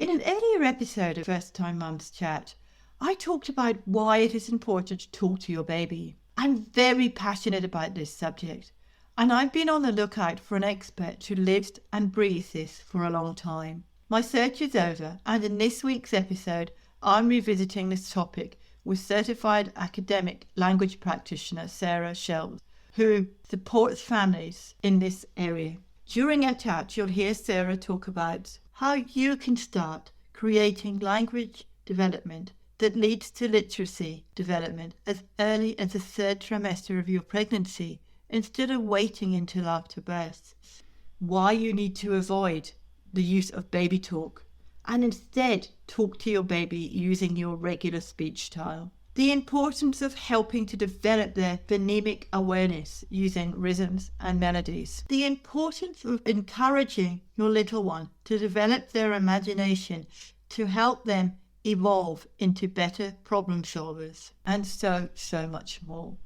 In an earlier episode of First Time Mums Chat, I talked about why it is important to talk to your baby. I'm very passionate about this subject, and I've been on the lookout for an expert who lives and breathes this for a long time. My search is over, and in this week's episode, I'm revisiting this topic with certified academic language practitioner Sarah Scheldt, who supports families in this area. During our chat, you'll hear Sarah talk about how you can start creating language development that leads to literacy development as early as the third trimester of your pregnancy instead of waiting until after birth. Why you need to avoid the use of baby talk and instead talk to your baby using your regular speech style. The importance of helping to develop their phonemic awareness using rhythms and melodies. The importance of encouraging your little one to develop their imagination to help them evolve into better problem solvers, and so much more.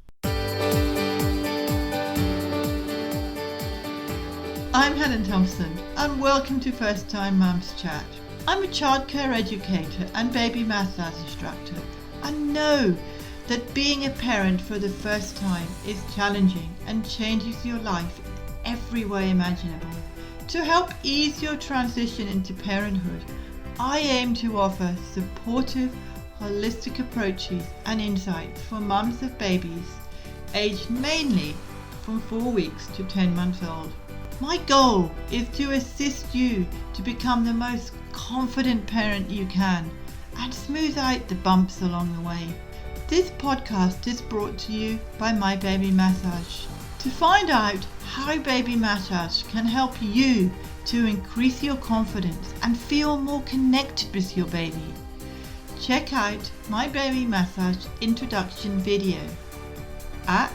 I'm Helen Thompson, and welcome to First Time Mums Chat. I'm a childcare educator and baby massage instructor. I know that being a parent for the first time is challenging and changes your life in every way imaginable. To help ease your transition into parenthood, I aim to offer supportive, holistic approaches and insights for mums of babies aged mainly from 4 weeks to 10 months old. My goal is to assist you to become the most confident parent you can and smooth out the bumps along the way. This podcast is brought to you by My Baby Massage. To find out how baby massage can help you to increase your confidence and feel more connected with your baby, check out My Baby Massage introduction video at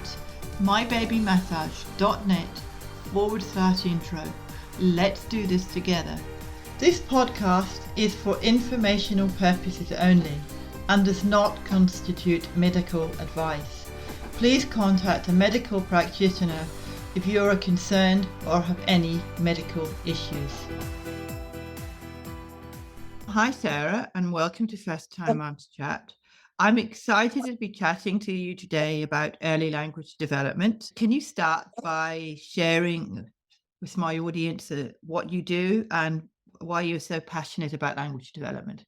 mybabymassage.net/intro. Let's do this together. This podcast is for informational purposes only and does not constitute medical advice. Please contact a medical practitioner if you are concerned or have any medical issues. Hi Sarah, and welcome to First Time Mums Chat. I'm excited to be chatting to you today about early language development. Can you start by sharing with my audience what you do and why you're so passionate about language development?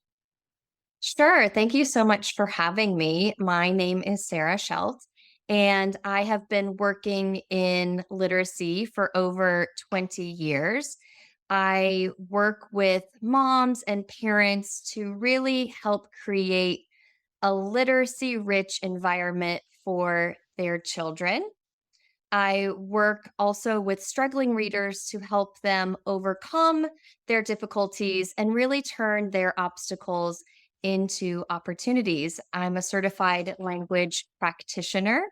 Sure. Thank you so much for having me. My name is Sarah Scheldt, and I have been working in literacy for over 20 years. I work with moms and parents to really help create a literacy-rich environment for their children. I work also with struggling readers to help them overcome their difficulties and really turn their obstacles into opportunities. I'm a certified language practitioner.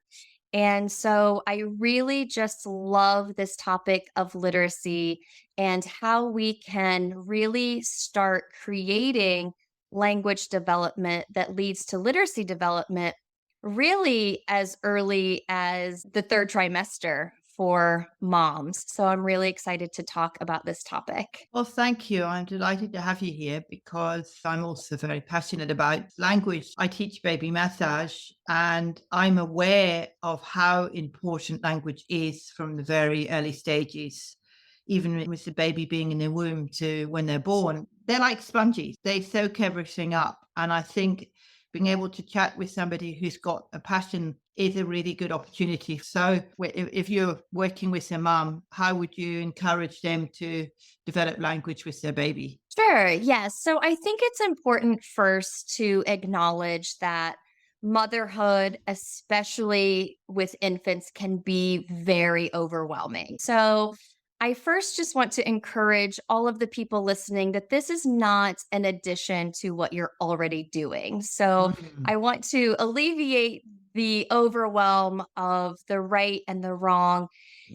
And so I really just love this topic of literacy and how we can really start creating language development that leads to literacy development really as early as the third trimester for moms. So I'm really excited to talk about this topic. Well, thank you. I'm delighted to have you here because I'm also very passionate about language. I teach baby massage and I'm aware of how important language is from the very early stages, even with the baby being in the womb to when they're born. They're like sponges. They soak everything up. And I think being able to chat with somebody who's got a passion is a really good opportunity. So if you're working with a mum, how would you encourage them to develop language with their baby? Sure. Yes. So I think it's important first to acknowledge that motherhood, especially with infants, can be very overwhelming. So I first just want to encourage all of the people listening that this is not an addition to what you're already doing. So I want to alleviate the overwhelm of the right and the wrong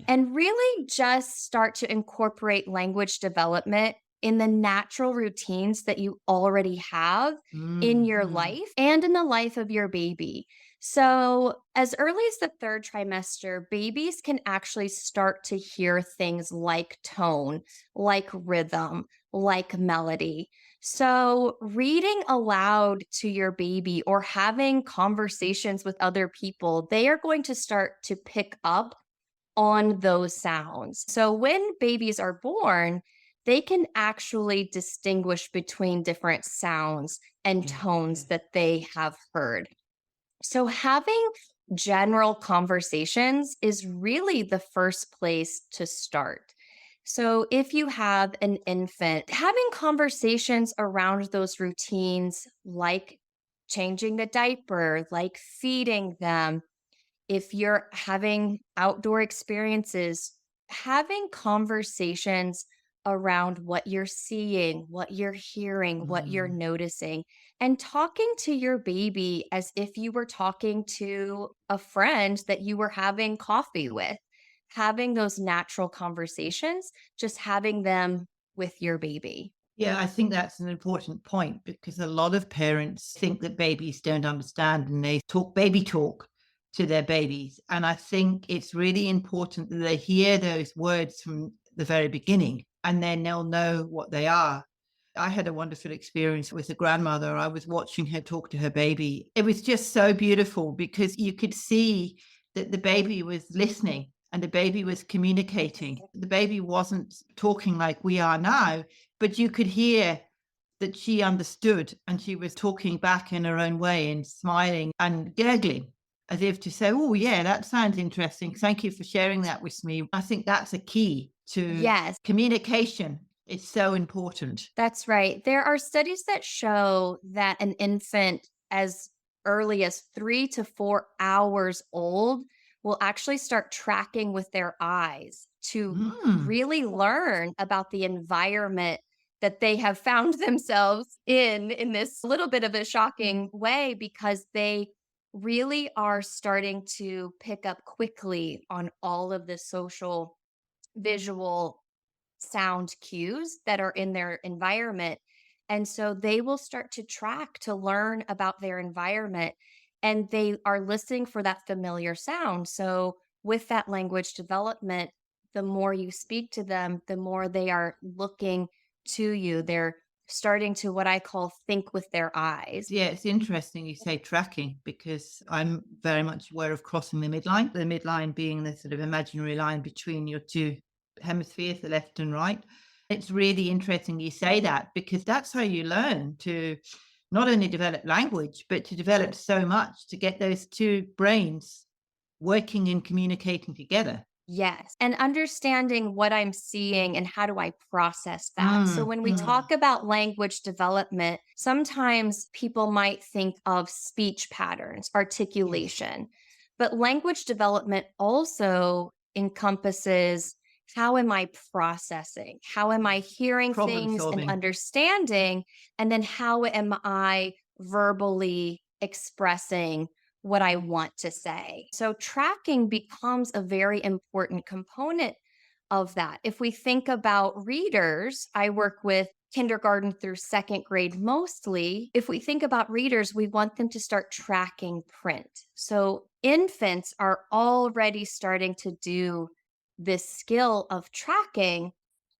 and really just start to incorporate language development in the natural routines that you already have in your life and in the life of your baby. So, as early as the third trimester, babies can actually start to hear things like tone, like rhythm, like melody. So, reading aloud to your baby or having conversations with other people, they are going to start to pick up on those sounds. So, when babies are born, they can actually distinguish between different sounds and Yeah, tones yes. that they have heard. So, having general conversations is really the first place to start. So, if you have an infant, having conversations around those routines, like changing the diaper, like feeding them, if you're having outdoor experiences, having conversations around what you're seeing, what you're hearing, what you're Mm. noticing, and talking to your baby as if you were talking to a friend that you were having coffee with. Having those natural conversations, just having them with your baby. Yeah, I think that's an important point because a lot of parents think that babies don't understand and they talk baby talk to their babies. And I think it's really important that they hear those words from the very beginning and then they'll know what they are. I had a wonderful experience with a grandmother. I was watching her talk to her baby. It was just so beautiful because you could see that the baby was listening and the baby was communicating. The baby wasn't talking like we are now, but you could hear that she understood and she was talking back in her own way and smiling and gurgling as if to say, oh, yeah, that sounds interesting. Thank you for sharing that with me. I think that's a key to Yes, communication. It's so important. that's right. There are studies that show that an infant as early as 3 to 4 hours old will actually start tracking with their eyes to Mm. really learn about the environment that they have found themselves in this little bit of a shocking way because they really are starting to pick up quickly on all of the social, visual, sound cues that are in their environment. And so they will start to track to learn about their environment and they are listening for that familiar sound. So, with that language development, the more you speak to them, the more they are looking to you. They're starting to what I call think with their eyes. Yeah, it's interesting you say tracking because I'm very much aware of crossing the midline being the sort of imaginary line between your two hemispheres, the left and right. It's really interesting you say that because that's how you learn to not only develop language, but to develop so much to get those two brains working and communicating together. Yes. And understanding what I'm seeing and how do I process that. So, Mm, when we mm. talk about language development, sometimes people might think of speech patterns, Yes, articulation, but language development also encompasses how am I processing? How am I yes. hearing Problem things and solving. understanding? And then how am I verbally expressing what I want to say. So, tracking becomes a very important component of that. If we think about readers, I work with kindergarten through second grade mostly. If we think about readers, we want them to start tracking print. So, infants are already starting to do this skill of tracking.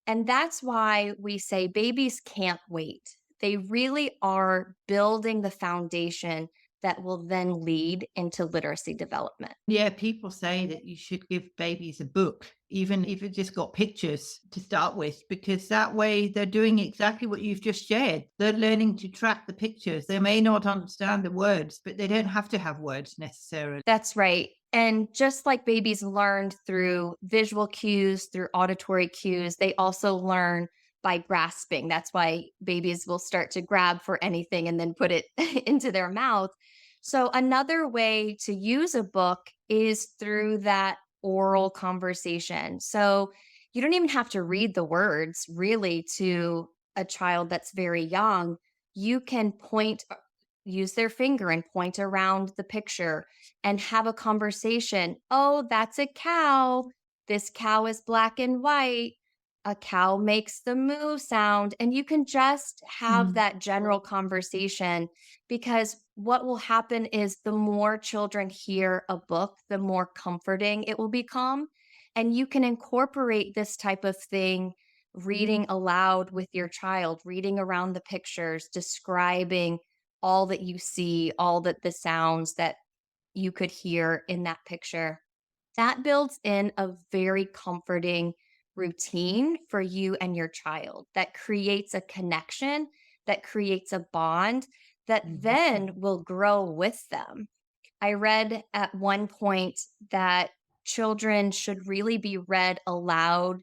And that's why we say babies can't wait. They really are building the foundation that will then lead into literacy development. Yeah, people say that you should give babies a book, even if it's just got pictures to start with, because that way they're doing exactly what you've just shared. They're learning to track the pictures. They may not understand the words, but they don't have to have words necessarily. That's right. And just like babies learned through visual cues, through auditory cues, they also learn by grasping. That's why babies will start to grab for anything and then put it into their mouth. So, another way to use a book is through that oral conversation. So, you don't even have to read the words really to a child that's very young. You can use their finger and point around the picture and have a conversation. Oh, that's a cow. This cow is black and white. A cow makes the moo sound. And you can just have Mm. that general conversation because what will happen is the more children hear a book, the more comforting it will become. And you can incorporate this type of thing reading aloud with your child, reading around the pictures, describing all that you see, all that the sounds that you could hear in that picture. That builds in a very comforting routine for you and your child that creates a connection, that creates a bond that then Mhm. will grow with them. I read at one point that children should really be read aloud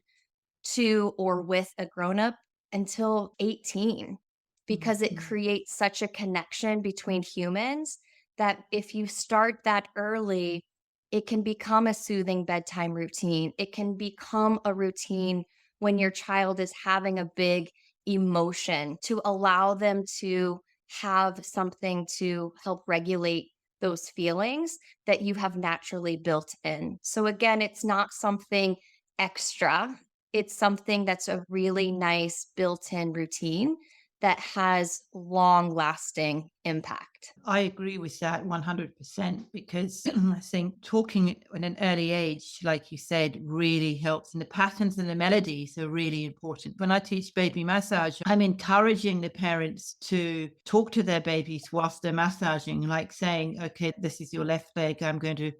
to or with a grown up until 18 because it Mhm. creates such a connection between humans that if you start that early, it can become a soothing bedtime routine. It can become a routine when your child is having a big emotion to allow them to have something to help regulate those feelings that you have naturally built in. So, again, it's not something extra, it's something that's a really nice built-in routine that has long-lasting impact. I agree with that 100% because I think talking at an early age, like you said, really helps. And the patterns and the melodies are really important. When I teach baby massage, I'm encouraging the parents to talk to their babies whilst they're massaging, like saying, okay, this is your left leg. I'm going to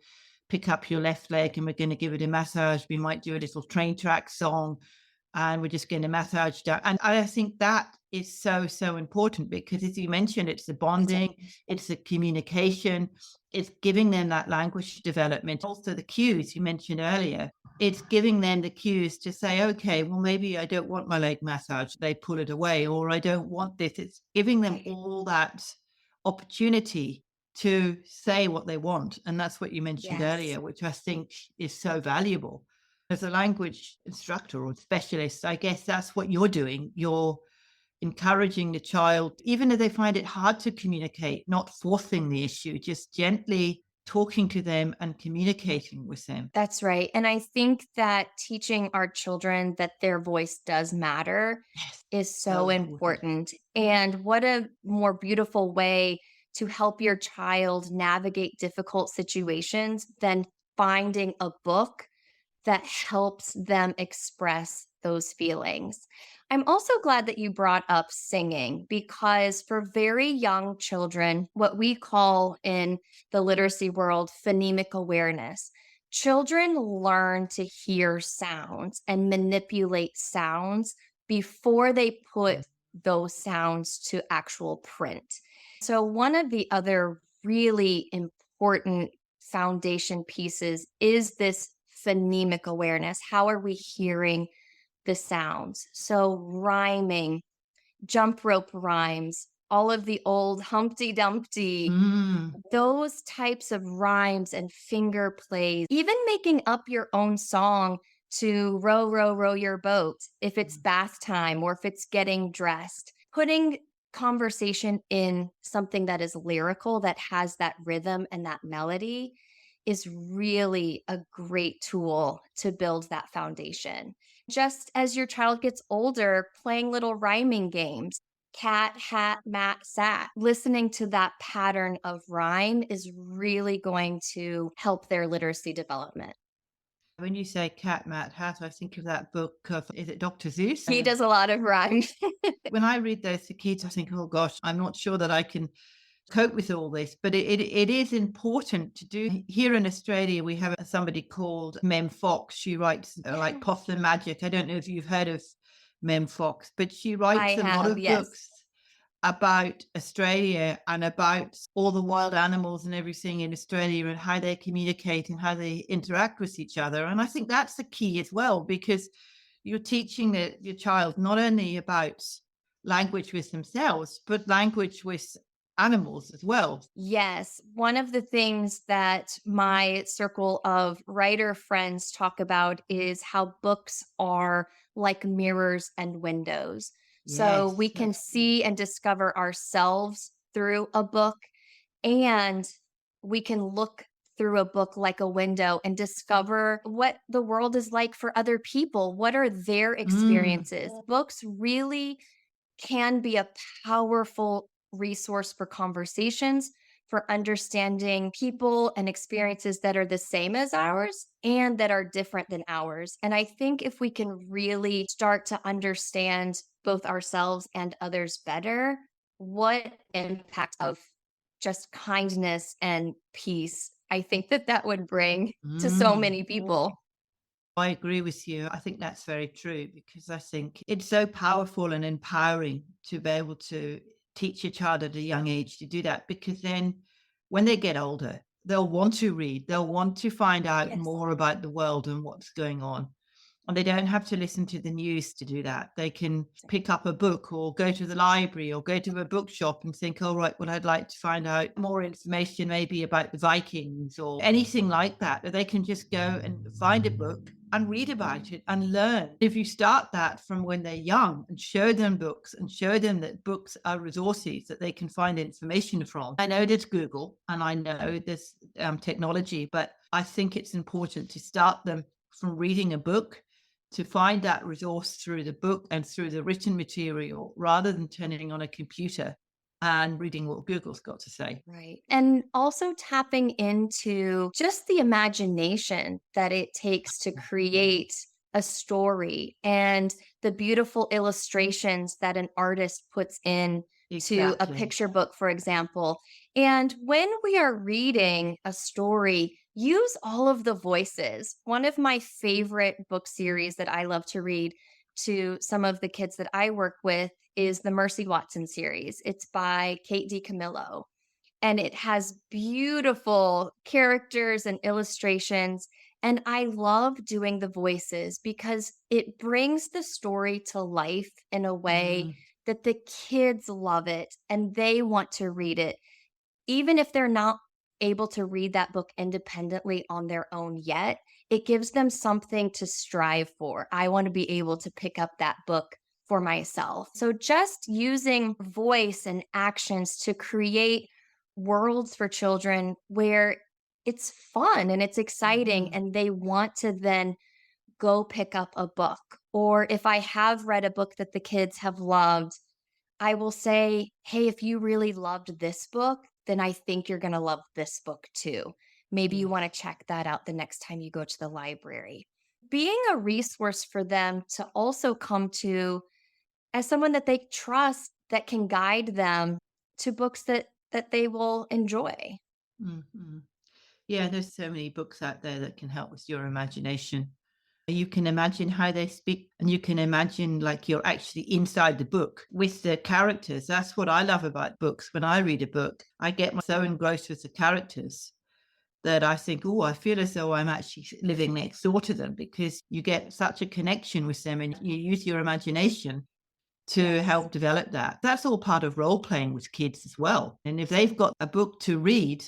pick up your left leg and we're going to give it a massage. We might do a little train track song and we're just getting a massage down. And I think that is so, so important because, as you mentioned, it's the bonding, it's the communication, it's giving them that language development. Also, the cues you mentioned earlier, it's giving them the cues to say, okay, well, maybe I don't want my leg massage. They pull it away, or I don't want this. It's giving them all that opportunity to say what they want. And that's what you mentioned Yes. earlier, which I think is so valuable. As a language instructor or specialist, I guess that's what you're doing. You're encouraging the child, even if they find it hard to communicate, not forcing the issue, just gently talking to them and communicating with them. That's right. And I think that teaching our children that their voice does matter Yes, is so so important. important. And what a more beautiful way to help your child navigate difficult situations than finding a book that helps them express those feelings. I'm also glad that you brought up singing because for very young children, what we call in the literacy world phonemic awareness, children learn to hear sounds and manipulate sounds before they put those sounds to actual print. So, one of the other really important foundation pieces is this phonemic awareness. How are we hearing the sounds? So, rhyming, jump rope rhymes, all of the old Humpty Dumpty, Mm, those types of rhymes and finger plays, even making up your own song to row, row, row your boat if it's bath time or if it's getting dressed, putting conversation in something that is lyrical, that has that rhythm and that melody is really a great tool to build that foundation. Just as your child gets older, playing little rhyming games, cat, hat, mat, sat. Listening to that pattern of rhyme is really going to help their literacy development. when you say cat, mat, hat, I think of that book of, is it Dr. Seuss? He does a lot of rhymes. When I read those to kids, I think, oh gosh, I'm not sure that I can cope with all this, but it is important to do. Here in Australia, we have somebody called Mem Fox. She writes like Possum Magic. I don't know if you've heard of Mem Fox, but she I writes a lot have, of yes. books about Australia and about all the wild animals and everything in Australia and how they communicate and how they interact with each other. And I think that's the key as well, because you're teaching your child not only about language with themselves, but language with animals as well. Yes. One of the things that my circle of writer friends talk about is how books are like mirrors and windows. So we Yes, can that's see and discover ourselves through a book, and we can look through a book like a window and discover what the world is like for other people. What are their mm, experiences? Books really can be a powerful resource for conversations, for understanding people and experiences that are the same as ours and that are different than ours. And I think if we can really start to understand both ourselves and others better, what impact of just kindness and peace I think that that would bring to so Mm. many people. I agree with you. I think that's very true because I think it's so powerful and empowering to be able to teach a child at a young age to do that because then when they get older, they'll want to read, they'll want to find out Yes. more about the world and what's going on. And they don't have to listen to the news to do that. They can pick up a book or go to the library or go to a bookshop and think, oh, right, well, I'd like to find out more information maybe about the Vikings or anything like that. Or they can just go and find a book and read about it and learn. If you start that from when they're young and show them books and show them that books are resources that they can find information from. I know there's Google and I know there's technology, but I think it's important to start them from reading a book to find that resource through the book and through the written material rather than turning on a computer and reading what Google's got to say. Right. And also tapping into just the imagination that it takes to create a story and the beautiful illustrations that an artist puts in to a Exactly. picture book, for example. And when we are reading a story, use all of the voices. One of my favorite book series that I love to read to some of the kids that I work with is the Mercy Watson series. It's by Kate DiCamillo, and it has beautiful characters and illustrations. And I love doing the voices because it brings the story to life in a way Mm, that the kids love it and they want to read it, even if they're not able to read that book independently on their own yet. It gives them something to strive for. I want to be able to pick up that book for myself. So, just using voice and actions to create worlds for children where it's fun and it's exciting mhm. and they want to then go pick up a book. Or if I have read a book that the kids have loved, I will say, "Hey, if you really loved this book, then I think you're gonna love this book too. Maybe you wanna Yes. check that out the next time you go to the library." Being a resource for them to also come to as someone that they trust that can guide them to books that they will enjoy. Mhm. Yeah, there's so many books out there that can help with your imagination. You can imagine how they speak, and you can imagine like you're actually inside the book with the characters. That's what I love about books. When I read a book, I get so engrossed with the characters that I think, oh, I feel as though I'm actually living next door to them because you get such a connection with them and you use your imagination to Yes. help develop that. That's all part of role playing with kids as well. And if they've got a book to read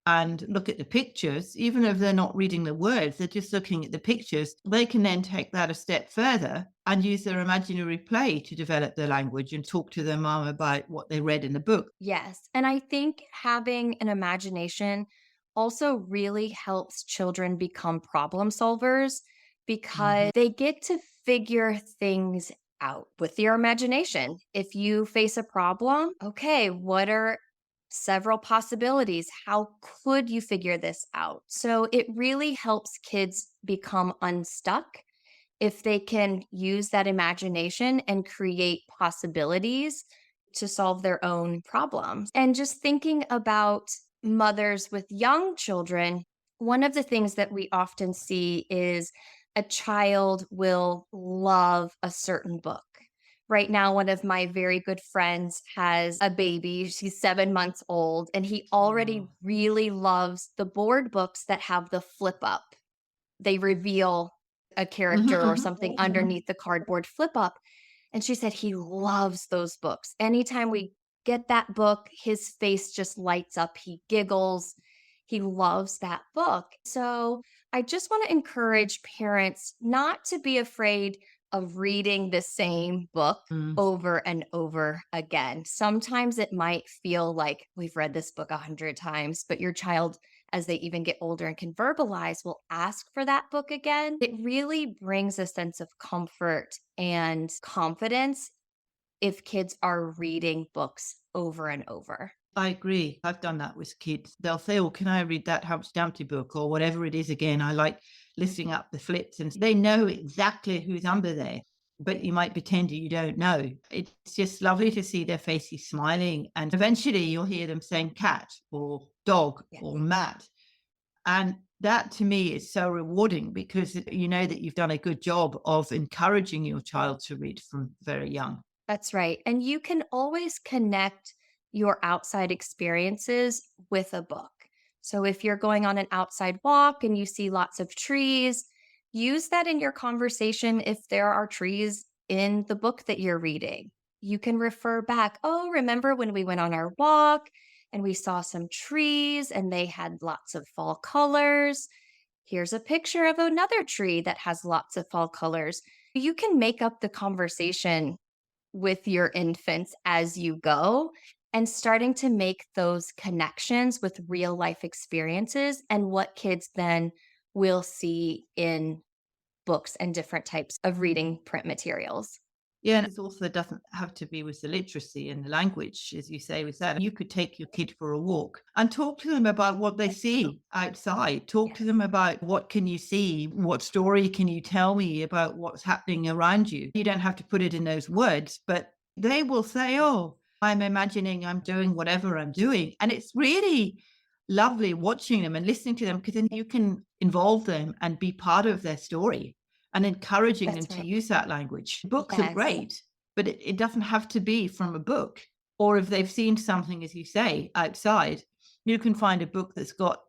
and look at the pictures, even if they're not reading the words, they're just looking at the pictures, they can then take that a step further and use their imaginary play to develop their language and talk to their mom about what they read in the book. Yes. And I think having an imagination also really helps children become problem solvers Mhm. because they get to figure things out with your imagination. If you face a problem, okay, what are several possibilities? How could you figure this out? So it really helps kids become unstuck if they can use that imagination and create possibilities to solve their own problems. And just thinking about mothers with young children, one of the things that we often see is a child will love a certain book. Right now, one of my very good friends has a baby. She's 7 months old, and he already Oh. really loves the board books that have the flip up. They reveal a Mhm, character or mhm, something mhm. underneath the cardboard flip up. And she said he loves those books. Anytime we get that book, his face just lights up. He giggles. He loves that book. So I just want to encourage parents not to be afraid of reading the same book Mm. over and over again. Sometimes it might feel like we've read this book 100 times, but your child, as they even get older and can verbalize, will ask for that book again. It really brings a sense of comfort and confidence if kids are reading books over and over. I agree. I've done that with kids. They'll say, "Oh, can I read that Humpty Dumpty book?" or whatever it is again. I like listing up the flips, and they know exactly who's under there, but you might pretend you don't know. It's just lovely to see their faces smiling, and eventually you'll hear them saying cat or dog Yeah. or mat. And that to me is so rewarding because you know that you've done a good job of encouraging your child to read from very young. That's right. And you can always connect your outside experiences with a book. So if you're going on an outside walk and you see lots of trees, use that in your conversation if there are trees in the book that you're reading. You can refer back, oh, remember when we went on our walk and we saw some trees and they had lots of fall colors? Here's a picture of another tree that has lots of fall colors. You can make up the conversation with your infants as you go and starting to make those connections with real life experiences and what kids then will see in books and different types of reading print materials. Yeah, and it also doesn't have to be with the literacy and the language, as you say, with that. You could take your kid for a walk and talk to them about what they see outside. Talk to Yes, them about what can you see? What story can you tell me about what's happening around you? You don't have to put it in those words, but they will say, "Oh, I'm imagining I'm doing whatever I'm doing." And it's really lovely watching them and listening to them because then you can involve them and be part of their story and encouraging them that's to right. use that language. Books are Yes, great, but it doesn't have to be from a book. Or if they've seen something, as you say, outside, you can find a book that's got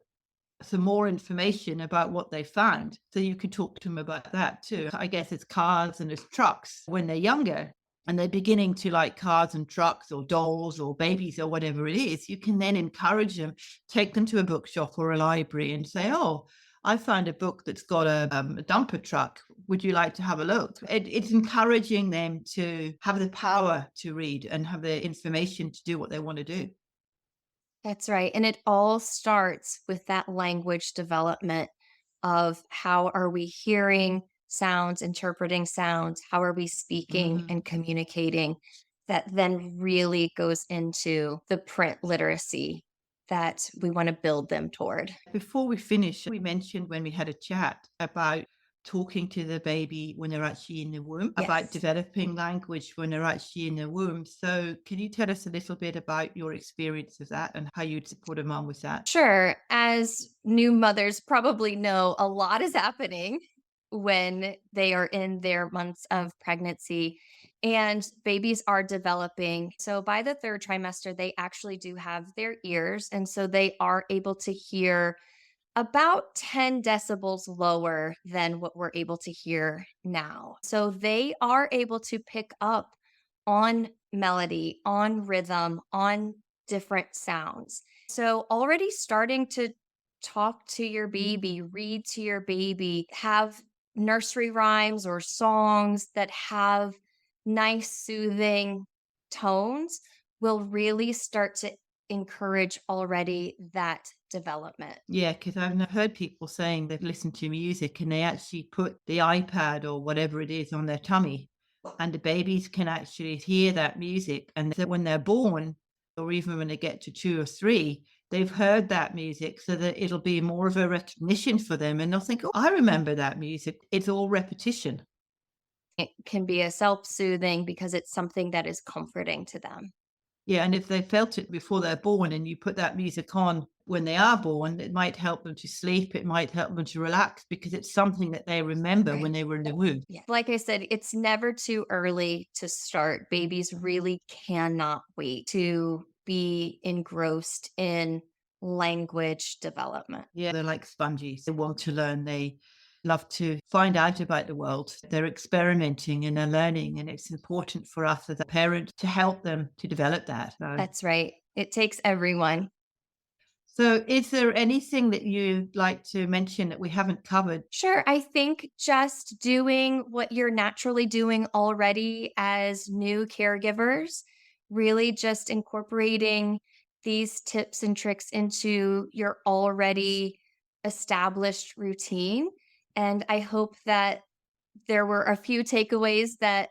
some more information about what they found. So you can talk to them about that too. I guess it's cars and it's trucks when they're younger and they're beginning to like cars and trucks or dolls or babies or whatever it is. You can then encourage them, take them to a bookshop or a library and say, "Oh, I found a book that's got a dumper truck. Would you like to have a look?" It's encouraging them to have the power to read and have the information to do what they want to do. that's right. And it all starts with that language development of how are we hearing sounds, interpreting sounds, how are we speaking Mhm. and communicating, that then really goes into the print literacy that we want to build them toward. Before we finish, we mentioned when we had a chat about talking to the baby when they're actually in the womb, about Yes. developing language when they're actually in the womb. So, can you tell us a little bit about your experience of that and how you'd support a mom with that? Sure. As new mothers probably know, a lot is happening when they are in their months of pregnancy and babies are developing. So by the third trimester, they actually do have their ears. And so they are able to hear about 10 decibels lower than what we're able to hear now. So they are able to pick up on melody, on rhythm, on different sounds. So already starting to talk to your baby, read to your baby, have nursery rhymes or songs that have nice, soothing tones will really start to encourage already that development. Yeah, because I've heard people saying they've listened to music and they actually put the iPad or whatever it is on their tummy, and the babies can actually hear that music. And so when they're born, or even when they get to 2 or 3, they've heard that music so that it'll be more of a recognition for them. And they'll think, "Oh, I remember that music." It's all repetition. It can be a self-soothing because it's something that is comforting to them. Yeah, and if they felt it before they're born and you put that music on when they are born, it might help them to sleep, it might help them to relax because it's something that they remember when Right. they were in the womb. Yeah. Like I said, it's never too early to start. Babies really cannot wait to be engrossed in language development. Yeah, they're like sponges. They want to learn. They love to find out about the world. They're experimenting and they're learning, and it's important for us as a parent to help them to develop that. That's right. It takes everyone. So, is there anything that you'd like to mention that we haven't covered? Sure. I think just doing what you're naturally doing already as new caregivers, really just incorporating these tips and tricks into your already established routine. And I hope that there were a few takeaways that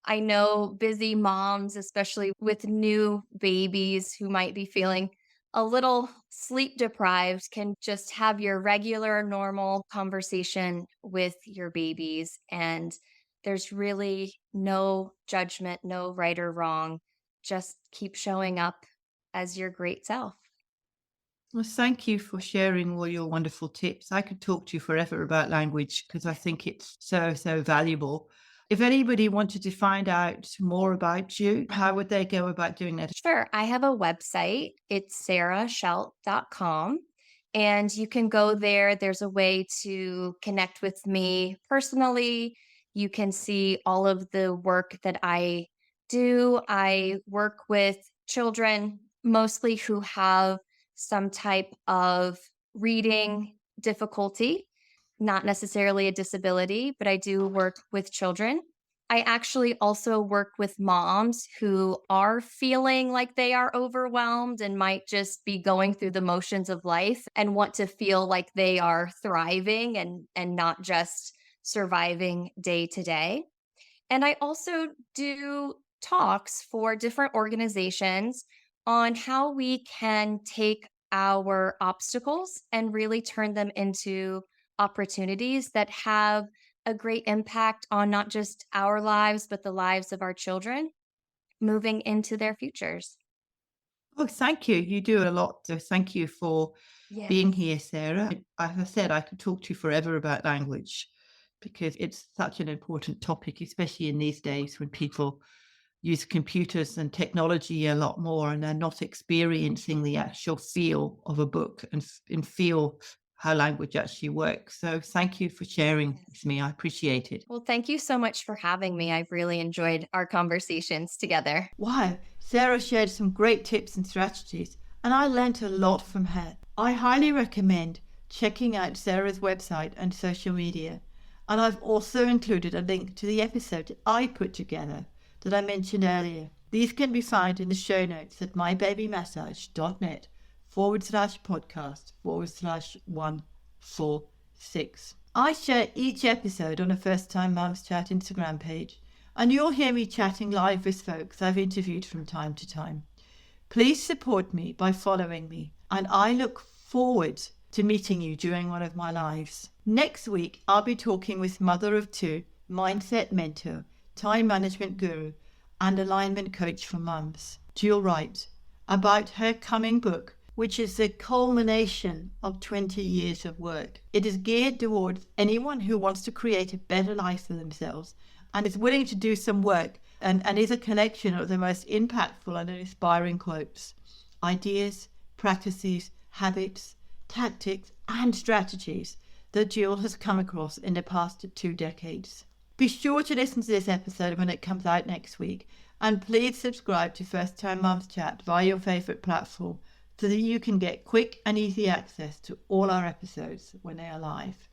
I know busy moms, especially with new babies who might be feeling a little sleep deprived, can just have your regular, normal conversation with your babies. And there's really no judgment, no right or wrong. Just keep showing up as your great self. Well, thank you for sharing all your wonderful tips. I could talk to you forever about language because I think it's so, so valuable. If anybody wanted to find out more about you, how would they go about doing that? Sure. I have a website. It's sarahscheldt.com. And you can go there. There's a way to connect with me personally. You can see all of the work that I do. I work with children mostly who have some type of reading difficulty, not necessarily a disability, but I do work with children. I actually also work with moms who are feeling like they are overwhelmed and might just be going through the motions of life and want to feel like they are thriving and not just surviving day to day. And I also do talks for different organizations on how we can take our obstacles and really turn them into opportunities that have a great impact on not just our lives, but the lives of our children moving into their futures. Oh, thank you. You do a lot. So thank you for being Yes. here, Sarah. As I said, I could talk to you forever about language because it's such an important topic, especially in these days when people use computers and technology a lot more and they're not experiencing the actual feel of a book and feel how language actually works. So thank you for sharing with Yes. me. I appreciate it. Well, thank you so much for having me. I've really enjoyed our conversations together. Wow, Sarah shared some great tips and strategies, and I learnt a lot from her. I highly recommend checking out Sarah's website and social media, and I've also included a link to the episode that I put together that I mentioned earlier. These can be found in the show notes at mybabymassage.net/podcast/146. I share each episode on a First Time Mums Chat Instagram page, and you'll hear me chatting live with folks I've interviewed from time to time. Please support me by following me, and I look forward to meeting you during one of my lives. Next week, I'll be talking with mother of two, mindset mentor, time management guru, and alignment coach for mums, Jill Wright, about her coming book, which is the culmination of 20 years of work. It is geared towards anyone who wants to create a better life for themselves and is willing to do some work and is a collection of the most impactful and inspiring quotes, ideas, practices, habits, tactics, and strategies that Jill has come across in the past 2 decades. Be sure to listen to this episode when it comes out next week, and please subscribe to First Time Mums Chat via your favourite platform so that you can get quick and easy access to all our episodes when they are live.